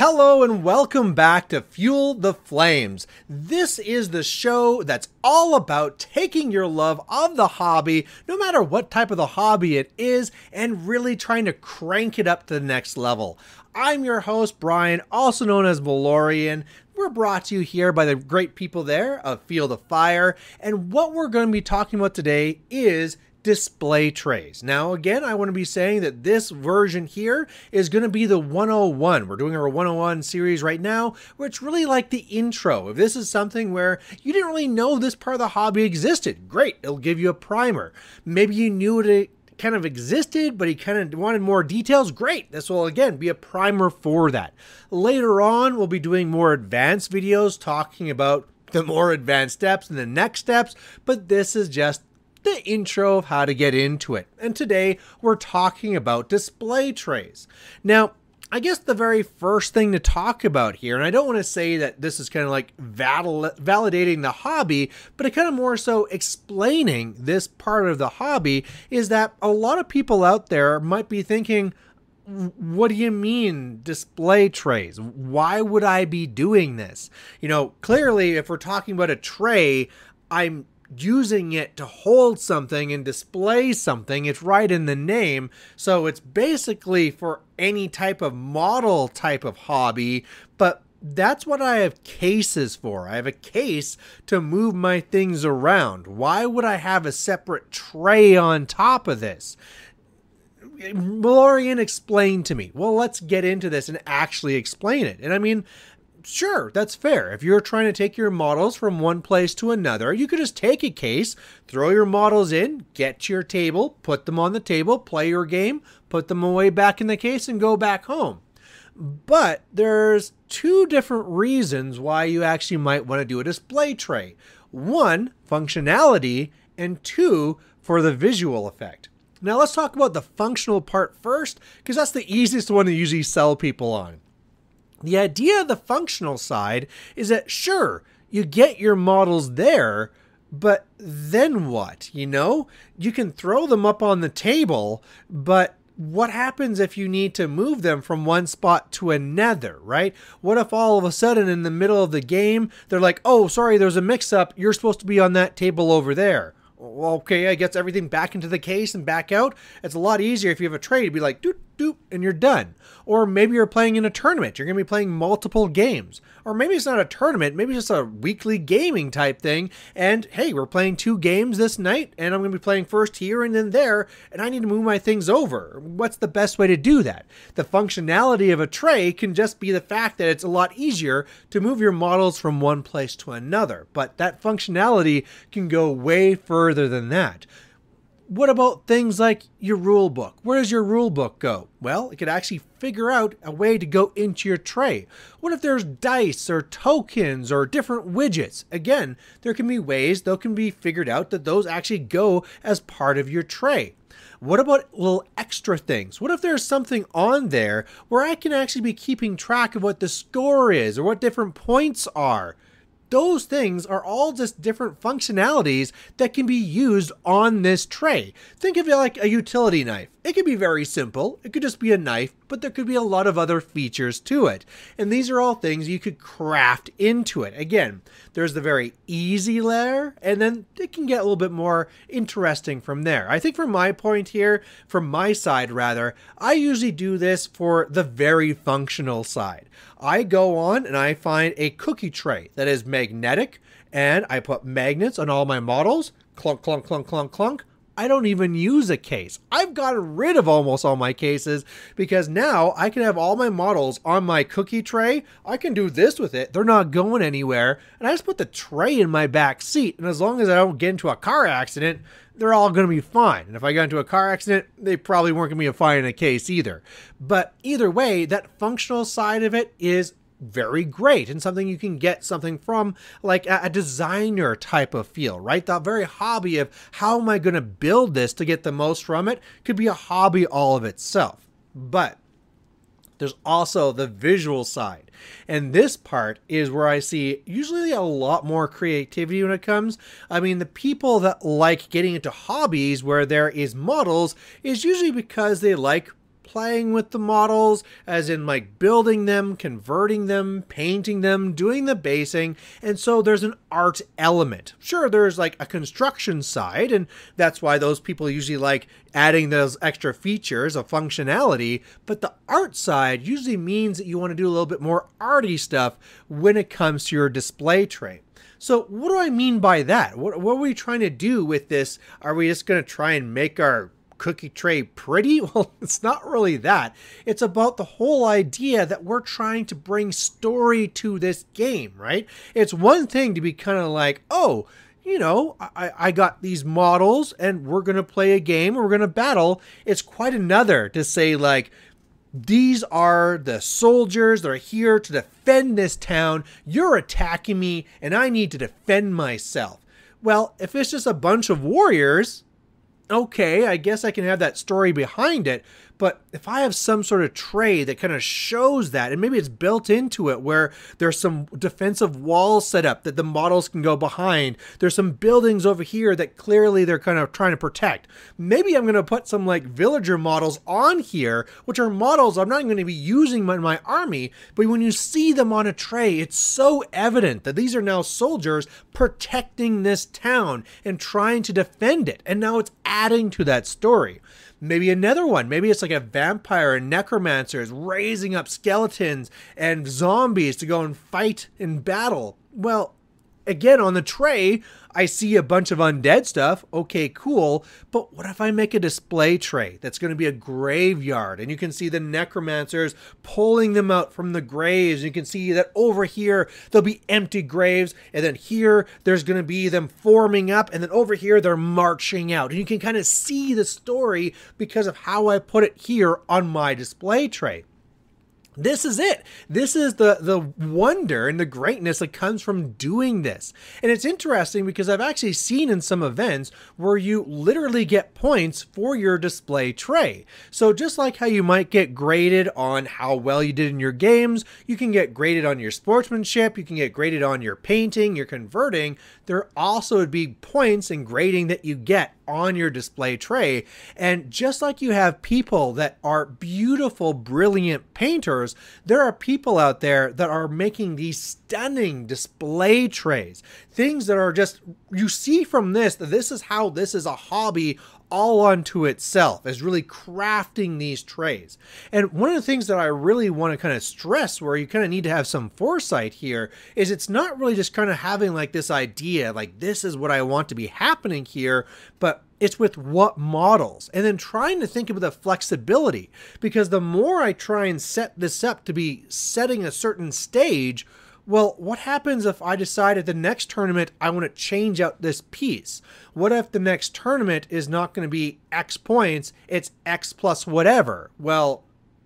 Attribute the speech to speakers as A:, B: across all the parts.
A: Hello and welcome back to Fuel the Flames. This is the show that's all about taking your love of the hobby, no matter what type of the hobby it is, and really trying to crank it up to the next level. I'm your host, Brian, also known as Valorian. We're brought to you here by the great people there of Field of Fire, and what we're going to be talking about today is display trays. Now again, I want to be saying that this version here is going to be the 101. We're doing our 101 series right now, where it's really like the intro. If this is something where you didn't really know this part of the hobby existed, great, it'll give you a primer. Maybe you knew it kind of existed, but you kind of wanted more details, great. This will again be a primer for that. Later on, we'll be doing more advanced videos talking about the more advanced steps and the next steps, but this is just the intro of how to get into it. And today we're talking about display trays. Now, I guess the very first thing to talk about here, and I don't want to say that this is kind of like validating the hobby, but it kind of more so explaining this part of the hobby, is that a lot of people out there might be thinking, what do you mean display trays? Why would I be doing this? You know, clearly if we're talking about a tray, I'm using it to hold something and display something. It's right in the name. So it's basically for any type of model type of hobby, but that's what I have cases for. I have a case to move my things around. Why would I have a separate tray on top of this? Valorian explained to me. Well, let's get into this and actually explain it. And I mean, sure, that's fair. If you're trying to take your models from one place to another, you could just take a case, throw your models in, get to your table, put them on the table, play your game, put them away back in the case, and go back home. But there's two different reasons why you actually might want to do a display tray. One, functionality, and two, for the visual effect. Now let's talk about the functional part first, because that's the easiest one to usually sell people on. The idea of the functional side is that, sure, you get your models there, but then what? You know, you can throw them up on the table, but what happens if you need to move them from one spot to another, right? What if all of a sudden in the middle of the game, they're like, oh, sorry, there's a mix-up. You're supposed to be on that table over there. Well, okay, I get everything back into the case and back out. It's a lot easier if you have a tray to be like, doot, doot, and you're done. Or maybe you're playing in a tournament. You're going to be playing multiple games. Or maybe it's not a tournament. Maybe it's just a weekly gaming type thing. And hey, we're playing 2 games this night, and I'm going to be playing first here and then there, and I need to move my things over. What's the best way to do that? The functionality of a tray can just be the fact that it's a lot easier to move your models from one place to another. But that functionality can go way further than that. What about things like your rule book? Where does your rule book go? Well, it could actually figure out a way to go into your tray. What if there's dice or tokens or different widgets? Again, there can be ways that can be figured out that those actually go as part of your tray. What about little extra things? What if there's something on there where I can actually be keeping track of what the score is or what different points are? Those things are all just different functionalities that can be used on this tray. Think of it like a utility knife. It could be very simple. It could just be a knife, but there could be a lot of other features to it. And these are all things you could craft into it. Again, there's the very easy layer, and then it can get a little bit more interesting from there. I think from my point here, from my side rather, I usually do this for the very functional side. I go on and I find a cookie tray that is magnetic, and I put magnets on all my models. Clunk, clunk, clunk, clunk, clunk. I don't even use a case. I've gotten rid of almost all my cases because now I can have all my models on my cookie tray. I can do this with it. They're not going anywhere. And I just put the tray in my back seat. And as long as I don't get into a car accident, they're all going to be fine. And if I got into a car accident, they probably weren't going to be fine in a case either. But either way, that functional side of it is very great and something you can get something from, like a designer type of feel, right? That very hobby of how am I going to build this to get the most from it could be a hobby all of itself. But there's also the visual side. And this part is where I see usually a lot more creativity when it comes. I mean, the people that like getting into hobbies where there is models is usually because they like playing with the models, as in like building them, converting them, painting them, doing the basing. And so there's an art element. Sure, there's like a construction side, and that's why those people usually like adding those extra features of functionality. But the art side usually means that you want to do a little bit more arty stuff when it comes to your display tray. So what do I mean by that? What are we trying to do with this? Are we just going to try and make our cookie tray pretty? Well, it's not really that. It's about the whole idea that we're trying to bring story to this game, right? It's one thing to be kind of like, oh, you know, I got these models and we're going to play a game, we're going to battle. It's quite another to say like, these are the soldiers that are here to defend this town. You're attacking me and I need to defend myself. Well, if it's just a bunch of warriors, okay, I guess I can have that story behind it. But if I have some sort of tray that kind of shows that, and maybe it's built into it where there's some defensive walls set up that the models can go behind. There's some buildings over here that clearly they're kind of trying to protect. Maybe I'm going to put some like villager models on here, which are models I'm not going to be using in my army. But when you see them on a tray, it's so evident that these are now soldiers protecting this town and trying to defend it. And now it's adding to that story. Maybe another one. Maybe it's like a vampire and necromancers raising up skeletons and zombies to go and fight in battle. Well, again, on the tray, I see a bunch of undead stuff. Okay, cool. But what if I make a display tray that's going to be a graveyard, and you can see the necromancers pulling them out from the graves. You can see that over here, there'll be empty graves. And then here, there's going to be them forming up. And then over here, they're marching out. And you can kind of see the story because of how I put it here on my display tray. This is it. This is the wonder and the greatness that comes from doing this. And it's interesting because I've actually seen in some events where you literally get points for your display tray. So just like how you might get graded on how well you did in your games, you can get graded on your sportsmanship, you can get graded on your painting, your converting. There also would be points and grading that you get on your display tray. And just like you have people that are beautiful, brilliant painters, there are people out there that are making these stunning display trays. Things that are just, you see from this, that this is how this is a hobby all unto itself, is really crafting these trays. And one of the things that I really want to kind of stress, where you kind of need to have some foresight here, is it's not really just kind of having like this idea, like this is what I want to be happening here, but it's with what models, and then trying to think about the flexibility, because the more I try and set this up to be setting a certain stage, well, what happens if I decide at the next tournament I want to change out this piece? What if the next tournament is not going to be X points, it's X plus whatever? Well,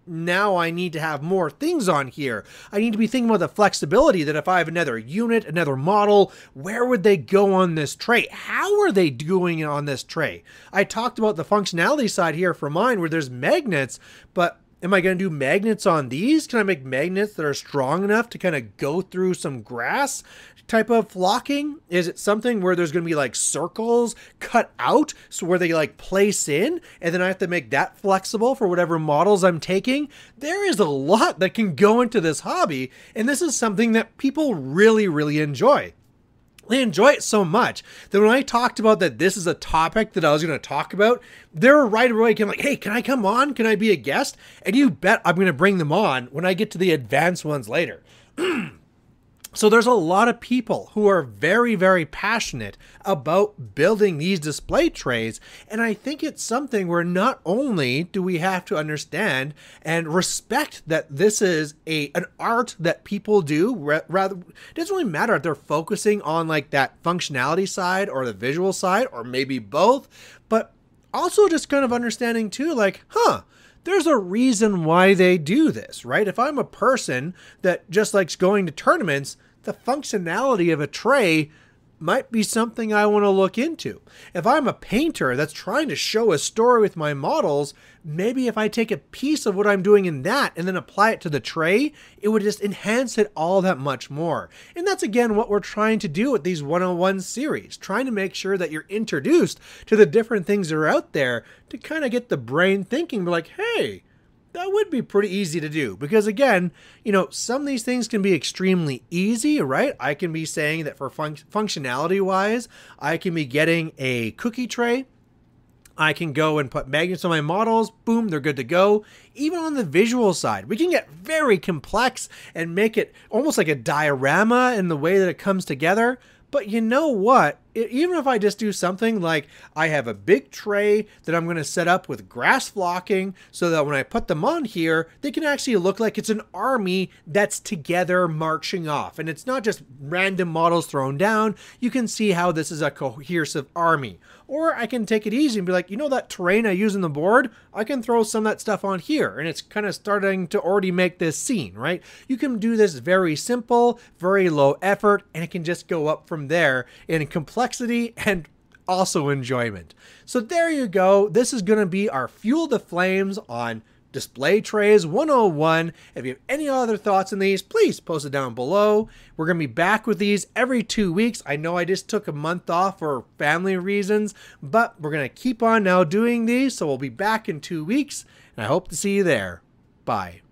A: now I need to have more things on here. I need to be thinking about the flexibility that if I have another unit, another model, where would they go on this tray? How are they doing it on this tray? I talked about the functionality side here for mine where there's magnets, but am I going to do magnets on these? Can I make magnets that are strong enough to kind of go through some grass type of flocking? Is it something where there's going to be like circles cut out, so where they like place in, and then I have to make that flexible for whatever models I'm taking? There is a lot that can go into this hobby, and this is something that people really, really enjoy. They enjoy it so much that when I talked about that this is a topic that I was going to talk about, they're right away like, hey, can I come on? Can I be a guest? And you bet I'm going to bring them on when I get to the advanced ones later. So there's a lot of people who are very, very passionate about building these display trays. And I think it's something where not only do we have to understand and respect that this is an art that people do, rather, it doesn't really matter if they're focusing on like that functionality side or the visual side, or maybe both, but also just kind of understanding too, like, there's a reason why they do this, right? If I'm a person that just likes going to tournaments, the functionality of a tray might be something I want to look into. If I'm a painter that's trying to show a story with my models, maybe if I take a piece of what I'm doing in that and then apply it to the tray, it would just enhance it all that much more. And that's again what we're trying to do with these 101 series, trying to make sure that you're introduced to the different things that are out there to kind of get the brain thinking, like, hey, that would be pretty easy to do because again, some of these things can be extremely easy, right? I can be saying that for functionality wise, I can be getting a cookie tray. I can go and put magnets on my models. Boom, they're good to go. Even on the visual side, we can get very complex and make it almost like a diorama in the way that it comes together. But you know what? Even if I just do something like I have a big tray that I'm going to set up with grass flocking so that when I put them on here, they can actually look like it's an army that's together marching off. And it's not just random models thrown down. You can see how this is a cohesive army. Or I can take it easy and be like, that terrain I use on the board, I can throw some of that stuff on here. And it's kind of starting to already make this scene, right? You can do this very simple, very low effort, and it can just go up from there in complexity and also enjoyment. So there you go. This is going to be our Fuel the Flames on Display Trays 101. If you have any other thoughts on these, please post it down below. We're going to be back with these every 2 weeks. I know I just took a month off for family reasons, but we're going to keep on now doing these. So we'll be back in 2 weeks, and I hope to see you there. Bye.